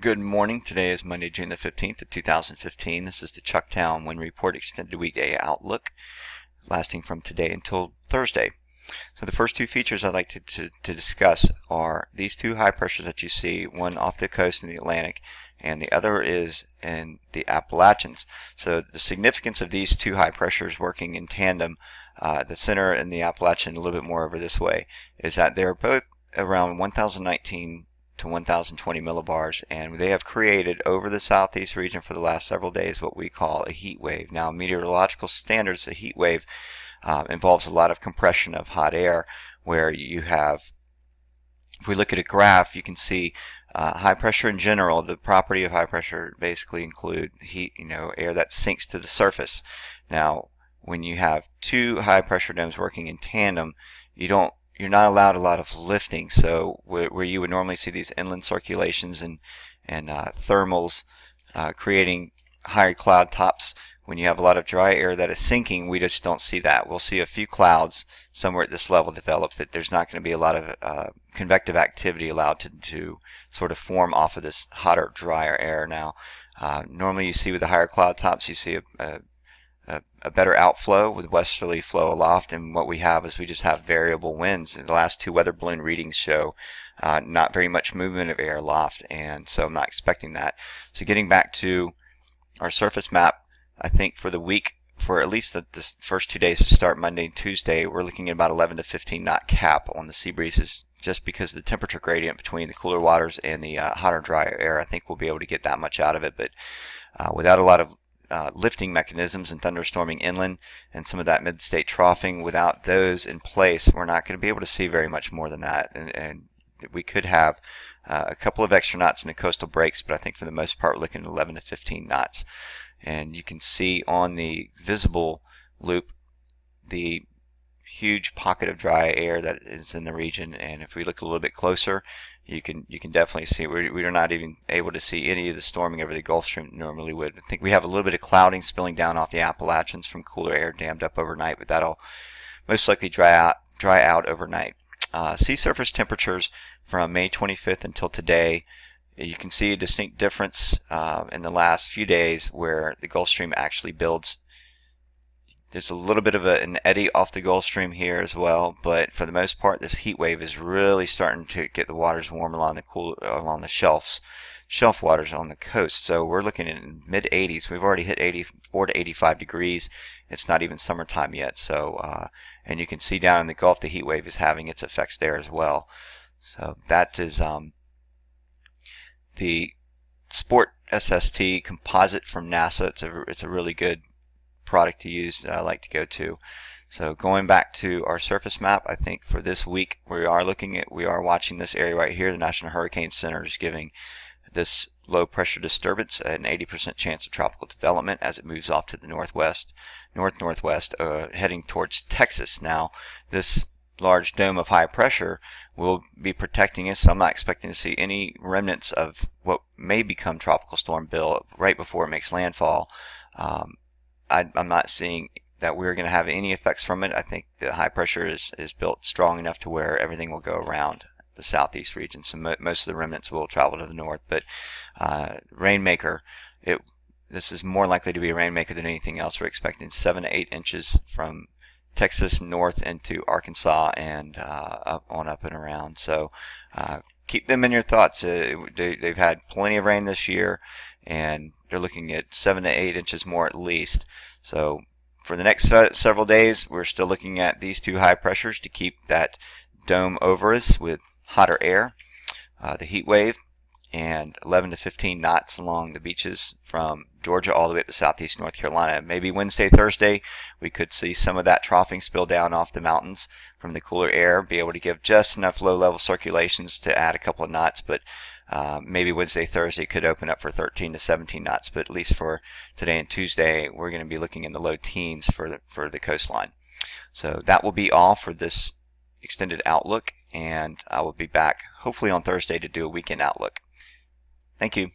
Good morning. Today is Monday, June the 15th of 2015. This is the Chucktown Wind Report Extended Weekday Outlook, lasting from today until Thursday. So the first two features I'd like to discuss are these two high pressures that you see, one off the coast in the Atlantic and the other is in the Appalachians. So the significance of these two high pressures working in tandem, the center and the Appalachian a little bit more over this way, is that they're both around 1019 to 1020 millibars, and they have created over the southeast region for the last several days what we call a heat wave. Now, meteorological standards, a heat wave involves a lot of compression of hot air, where you have, if we look at a graph, you can see high pressure in general. The property of high pressure basically include heat, air that sinks to the surface. Now, when you have two high pressure domes working in tandem, you're not allowed a lot of lifting. So where you would normally see these inland circulations and thermals creating higher cloud tops, when you have a lot of dry air that is sinking, we just don't see that. We'll see a few clouds somewhere at this level develop, but there's not going to be a lot of convective activity allowed to sort of form off of this hotter, drier air. Now, normally you see with the higher cloud tops, you see a better outflow with westerly flow aloft, and what we have is we just have variable winds. The last two weather balloon readings show not very much movement of air aloft, and so I'm not expecting that. So getting back to our surface map, I think for the week, for at least the first 2 days to start Monday and Tuesday, we're looking at about 11 to 15 knot cap on the sea breezes, just because of the temperature gradient between the cooler waters and the hotter, drier air. I think we'll be able to get that much out of it, but without a lot of lifting mechanisms and thunderstorming inland and some of that mid-state troughing, without those in place, we're not going to be able to see very much more than that. And we could have a couple of extra knots in the coastal breaks, but I think for the most part we're looking at 11 to 15 knots. And you can see on the visible loop the huge pocket of dry air that is in the region, and if we look a little bit closer, you can definitely see we are not even able to see any of the storming over the Gulf Stream normally would. I think we have a little bit of clouding spilling down off the Appalachians from cooler air dammed up overnight, but that'll most likely dry out overnight. Sea surface temperatures from May 25th until today, you can see a distinct difference in the last few days where the Gulf Stream actually builds. There's a little bit of an eddy off the Gulf Stream here as well, but for the most part, this heat wave is really starting to get the waters warm along the shelf waters on the coast. So we're looking at mid 80s. We've already hit 84 to 85 degrees. It's not even summertime yet. So, and you can see down in the Gulf, the heat wave is having its effects there as well. So that is the Sport SST composite from NASA. It's a really good product to use that I like to go to. So going back to our surface map, I think for this week we are watching this area right here. The National Hurricane Center is giving this low pressure disturbance an 80% chance of tropical development as it moves off to the northwest, northwest, heading towards Texas. Now, this large dome of high pressure will be protecting us, so I'm not expecting to see any remnants of what may become Tropical Storm Bill right before it makes landfall. I'm not seeing that we're going to have any effects from it. I think the high pressure is built strong enough to where everything will go around the southeast region. So most of the remnants will travel to the north. But rainmaker, this is more likely to be a rainmaker than anything else. We're expecting 7 to 8 inches from Texas north into Arkansas and up and around. So keep them in your thoughts. They've had plenty of rain this year, and they're looking at 7 to 8 inches more at least. So for the next several days, we're still looking at these two high pressures to keep that dome over us with hotter air, the heat wave, and 11 to 15 knots along the beaches from Georgia all the way up to southeast North Carolina. Maybe Wednesday, Thursday, we could see some of that troughing spill down off the mountains from the cooler air, be able to give just enough low-level circulations to add a couple of knots, but maybe Wednesday, Thursday could open up for 13 to 17 knots, but at least for today and Tuesday, we're going to be looking in the low teens for the coastline. So that will be all for this extended outlook, and I will be back hopefully on Thursday to do a weekend outlook. Thank you.